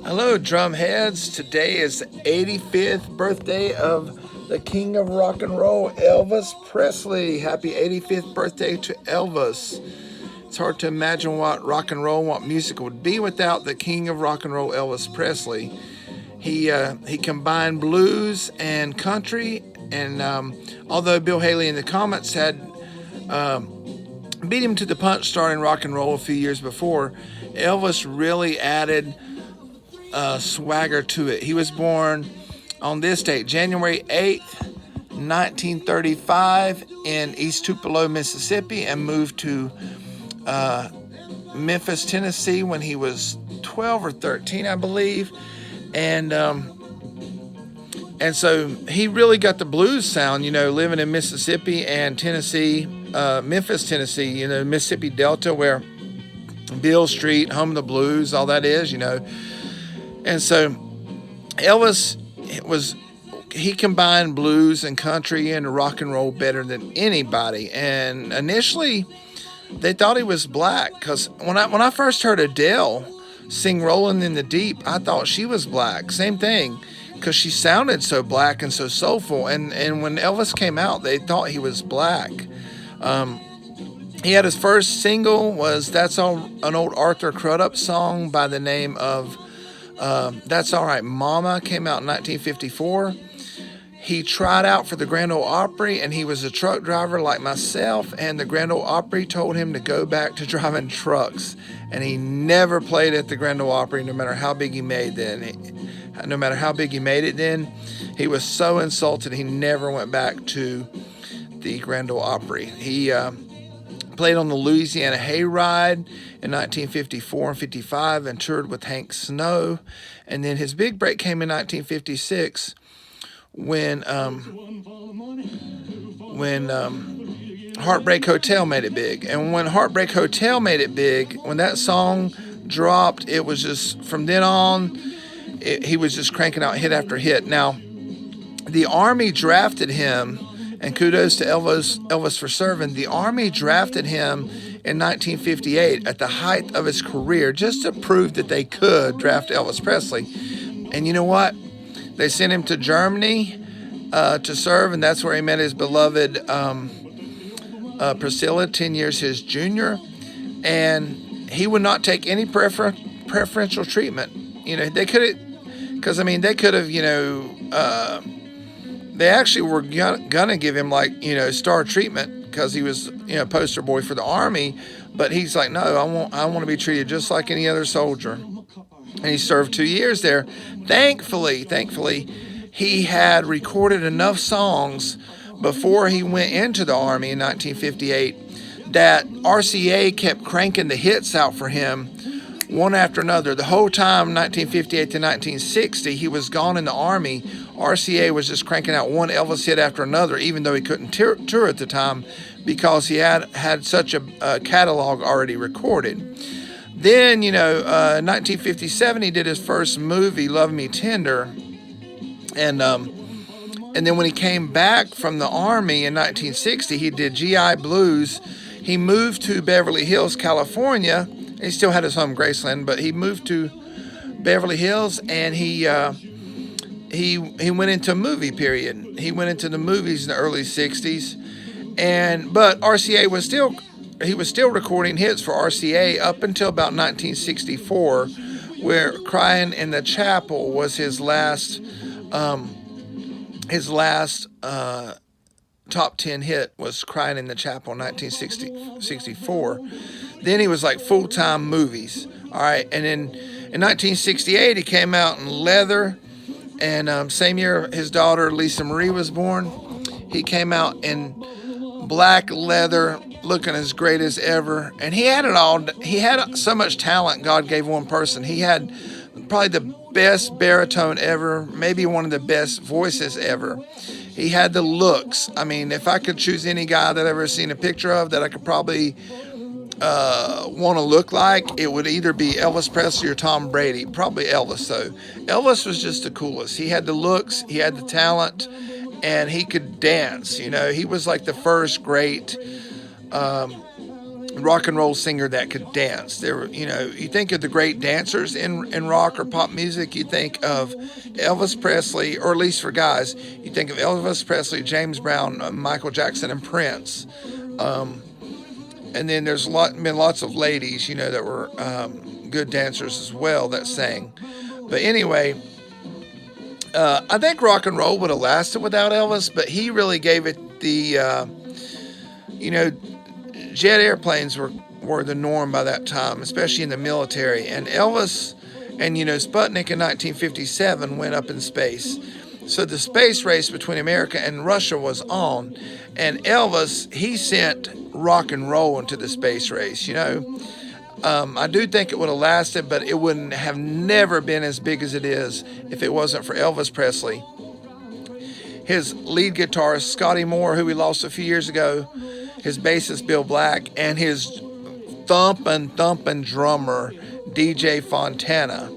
Hello, drum heads. Today is the 85th birthday of the king of rock and roll, Elvis Presley. Happy 85th birthday to Elvis. It's hard to imagine what rock and roll, what music would be without the king of rock and roll, Elvis Presley. He combined blues and country, and although Bill Haley in the comments had beat him to the punch starting rock and roll a few years before, Elvis really added swagger to it. He was born on this date, January 8th, 1935, in East Tupelo, Mississippi, and moved to Memphis, Tennessee when he was 12 or 13, I believe. And and so he really got the blues sound, living in Mississippi and Tennessee, Memphis, Tennessee, Mississippi Delta, where Beale Street, home of the blues, all that is. And so Elvis he combined blues and country and rock and roll better than anybody. And initially, they thought he was black because when I first heard Adele sing "Rolling in the Deep," I thought she was black. Same thing, because she sounded so black and so soulful. And when Elvis came out, they thought he was black. He had his first single was an old Arthur Crudup song by the name of "That's All Right, Mama." Came out in 1954. He tried out for the Grand Ole Opry, and he was a truck driver like myself, and the Grand Ole Opry told him to go back to driving trucks, and he never played at the Grand Ole Opry, no matter how big he made it then. He was so insulted, he never went back to the Grand Ole Opry. He played on the Louisiana Hayride in 1954 and 55 and toured with Hank Snow, and then his big break came in 1956 when Heartbreak Hotel made it big. And when Heartbreak Hotel made it big, when that song dropped, it was just, from then on, he was just cranking out hit after hit. Now, the Army drafted him, and kudos to Elvis for serving. The Army drafted him in 1958 at the height of his career just to prove that they could draft Elvis Presley. And you know what? They sent him to Germany to serve, and that's where he met his beloved Priscilla, 10 years his junior. And he would not take any preferential treatment. They could have, they could have, they actually were gonna give him star treatment because he was poster boy for the Army, but he's like, no, I want to be treated just like any other soldier. And he served 2 years there. Thankfully, he had recorded enough songs before he went into the Army in 1958 that RCA kept cranking the hits out for him one after another. The whole time, 1958 to 1960, he was gone in the Army. RCA was just cranking out one Elvis hit after another, even though he couldn't tour at the time because he had such a catalog already recorded. Then, in 1957, he did his first movie, Love Me Tender. And then when he came back from the Army in 1960, he did GI Blues. He moved to Beverly Hills, California. He still had his home, Graceland, but he moved to Beverly Hills, and he went into a movie period. He went into the movies in the early 60s. But RCA was still recording hits for RCA up until about 1964, where "Crying in the Chapel" was his last top 10 hit was "Crying in the Chapel" in 1964. Then he was like full-time movies. All right, and then in 1968 he came out in leather, and same year his daughter Lisa Marie was born. He came out in black leather, looking as great as ever, and he had it all. He had so much talent God gave one person. He had probably the best baritone ever, maybe one of the best voices ever. He had the looks. If I could choose any guy that I've ever seen a picture of that I could probably want to look like, it would either be Elvis Presley or Tom Brady. Probably Elvis, though. Elvis was just the coolest. He had the looks, he had the talent, and he could dance. He was like the first great rock and roll singer that could dance. There were, you think of the great dancers in rock or pop music, you think of Elvis Presley, or at least for guys, you think of Elvis Presley, James Brown, Michael Jackson, and Prince. And then there's been lots of ladies, that were good dancers as well that sang. But anyway, I think rock and roll would have lasted without Elvis, but he really gave it the, jet airplanes were the norm by that time, especially in the military. And Elvis and, Sputnik in 1957 went up in space. So the space race between America and Russia was on. And Elvis, he sent rock and roll into the space race, I do think it would have lasted, but it wouldn't have never been as big as it is if it wasn't for Elvis Presley. His lead guitarist, Scotty Moore, who we lost a few years ago, his bassist, Bill Black, and his thumping drummer, DJ Fontana,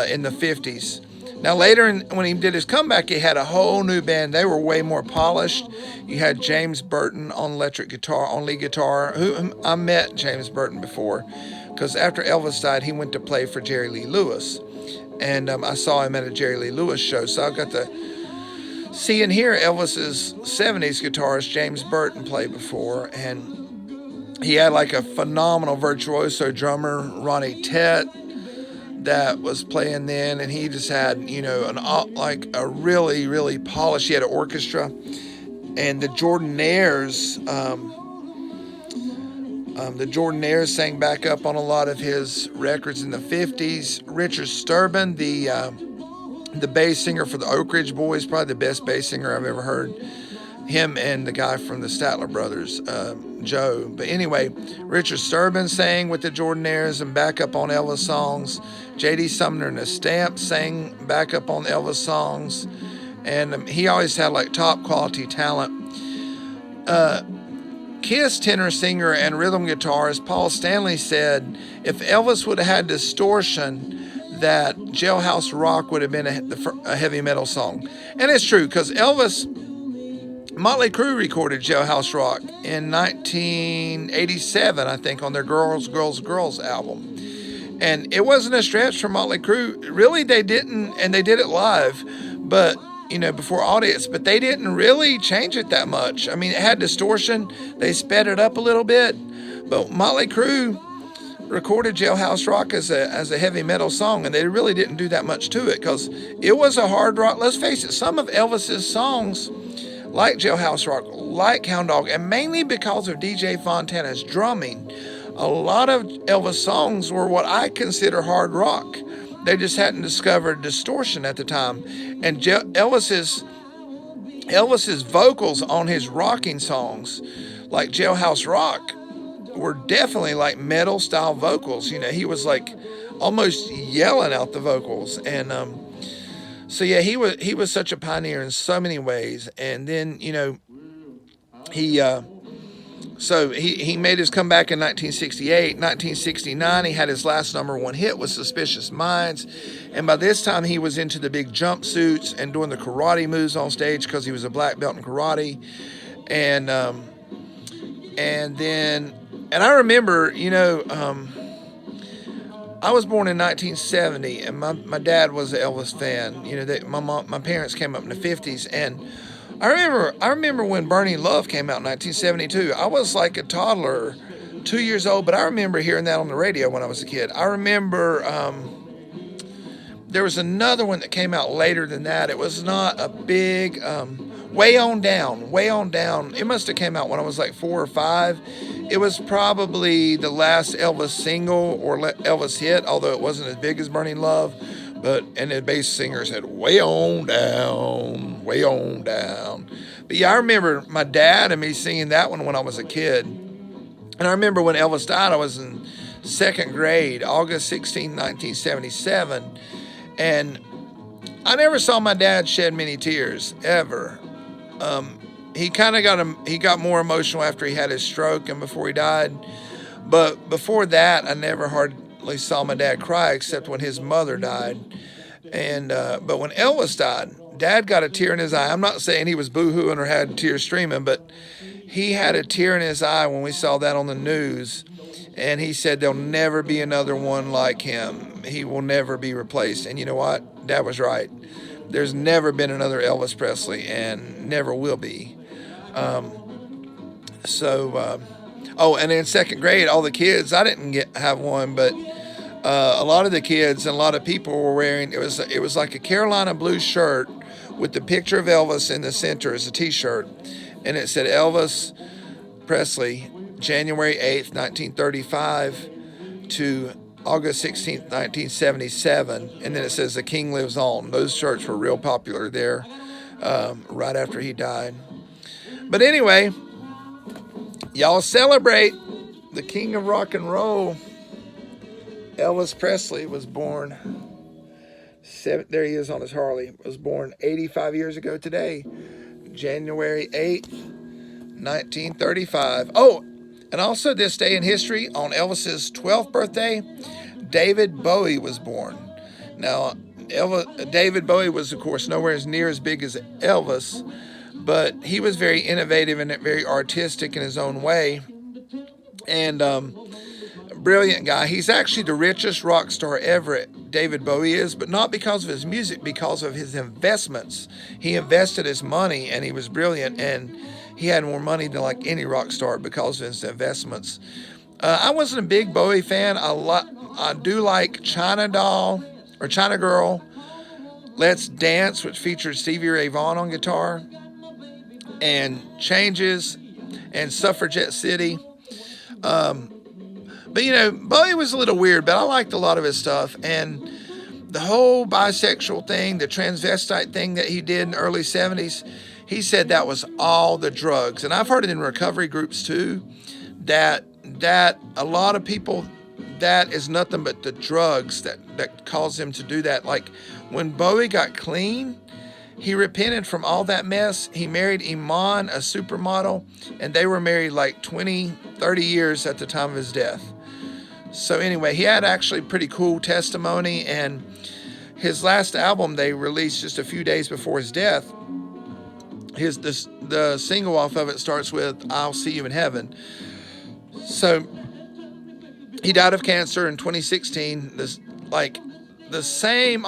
in the 50s. Now later, when he did his comeback, he had a whole new band. They were way more polished. You had James Burton on electric guitar, on lead guitar. I met James Burton before, because after Elvis died, he went to play for Jerry Lee Lewis. And I saw him at a Jerry Lee Lewis show. So I got to see and hear Elvis's 70s guitarist, James Burton, play before. And he had like a phenomenal virtuoso drummer, Ronnie Tett, that was playing then, and he just had, like a really, really polished. He had an orchestra, and the Jordanaires sang backup on a lot of his records in the 50s. Richard Sturban, the bass singer for the Oak Ridge Boys, probably the best bass singer I've ever heard. Him and the guy from the Statler Brothers, Joe. But anyway, Richard Sturban sang with the Jordanaires and backup on Elvis songs. J.D. Sumner and the Stamps sang backup on Elvis songs. And he always had like top quality talent. Kiss tenor singer and rhythm guitarist Paul Stanley said if Elvis would have had distortion, that Jailhouse Rock would have been a heavy metal song. And it's true, because Motley Crue recorded Jailhouse Rock in 1987, I think, on their Girls, Girls, Girls album. And it wasn't a stretch for Motley Crue. Really, they didn't, and they did it live, but, before audience, but they didn't really change it that much. I mean, it had distortion. They sped it up a little bit, but Motley Crue recorded Jailhouse Rock as a heavy metal song, and they really didn't do that much to it, because it was a hard rock. Let's face it, some of Elvis's songs, like Jailhouse Rock, like Hound Dog, and mainly because of DJ Fontana's drumming, a lot of Elvis songs were what I consider hard rock. They just hadn't discovered distortion at the time. And Elvis's vocals on his rocking songs, like Jailhouse Rock, were definitely like metal style vocals. He was like almost yelling out the vocals. And so yeah, he was such a pioneer in so many ways. And then he made his comeback in 1968. 1969, he had his last number one hit with Suspicious Minds. And by this time, he was into the big jumpsuits and doing the karate moves on stage, because he was a black belt in karate. And I remember, I was born in 1970, and my dad was an Elvis fan. My parents came up in the 50s, and I remember when Burning Love came out in 1972. I was like a toddler, 2 years old, but I remember hearing that on the radio when I was a kid. I remember there was another one that came out later than that. It was not a big, Way On Down. It must have came out when I was like 4 or 5. It was probably the last Elvis single or Elvis hit, although it wasn't as big as Burning Love. And the bass singer said, way on down, way on down. But yeah, I remember my dad and me singing that one when I was a kid. And I remember when Elvis died, I was in second grade, August 16, 1977. And I never saw my dad shed many tears, ever. He got more emotional after he had his stroke and before he died. But before that, I never hardly saw my dad cry, except when his mother died. And but when Elvis died, Dad got a tear in his eye. I'm not saying he was boo-hooing or had tears streaming, but he had a tear in his eye when we saw that on the news. And he said there'll never be another one like him. He will never be replaced. And you know what? Dad was right. There's never been another Elvis Presley and never will be. Oh, and in second grade, all the kids, I didn't have one, but a lot of the kids and a lot of people were wearing, it was like a Carolina blue shirt with the picture of Elvis in the center as a t-shirt. And it said Elvis Presley, January 8th, 1935 to August 16th, 1977. And then it says The King Lives On. Those shirts were real popular there right after he died. But anyway, y'all celebrate the king of rock and roll. Elvis Presley was born, there he is on his Harley, was born 85 years ago today, January 8th, 1935. Oh, and also this day in history, on Elvis's 12th birthday, David Bowie was born. Now, David Bowie was, of course, nowhere as near as big as Elvis, but he was very innovative and very artistic in his own way. And brilliant guy. He's actually the richest rock star ever, David Bowie is, but not because of his music, because of his investments. He invested his money, and he was brilliant, and he had more money than like any rock star because of his investments. I wasn't a big Bowie fan. I do like China Doll or China Girl, Let's Dance, which featured Stevie Ray Vaughan on guitar, and Changes, and Suffragette City. But you know, Bowie was a little weird, but I liked a lot of his stuff. And the whole bisexual thing, the transvestite thing that he did in the early 70s, he said that was all the drugs. And I've heard it in recovery groups too, that a lot of people, that is nothing but the drugs that caused him to do that. Like when Bowie got clean, he repented from all that mess. He married Iman, a supermodel, and they were married like 20, 30 years at the time of his death. So anyway, he had actually pretty cool testimony, and his last album they released just a few days before his death. The single off of it starts with "I'll See You in Heaven." So he died of cancer in 2016. The same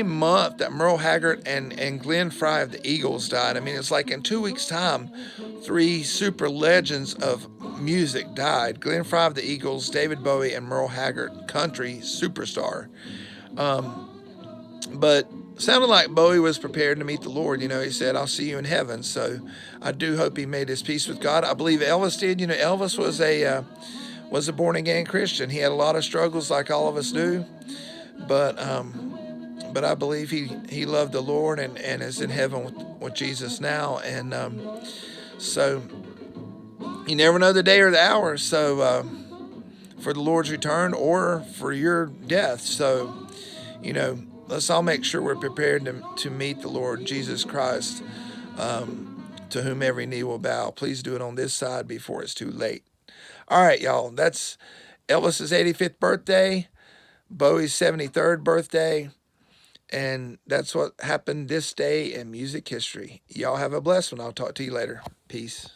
month that Merle Haggard and Glenn Frey of the Eagles died. I mean, it's like in 2 weeks' time, 3 super legends of music died. Glenn Frey of the Eagles, David Bowie, and Merle Haggard, country superstar. But sounded like Bowie was prepared to meet the Lord. You know, he said, "I'll see you in heaven." So I do hope he made his peace with God. I believe Elvis did. You know, Elvis was a born-again Christian. He had a lot of struggles like all of us do. But I believe he loved the Lord and is in heaven with Jesus now. And so you never know the day or the hour. So for the Lord's return or for your death. So, you know, let's all make sure we're prepared to meet the Lord Jesus Christ, to whom every knee will bow. Please do it on this side before it's too late. All right, y'all. That's Elvis's 85th birthday, Bowie's 73rd birthday. And that's what happened this day in music history. Y'all have a blessed one. I'll talk to you later. Peace.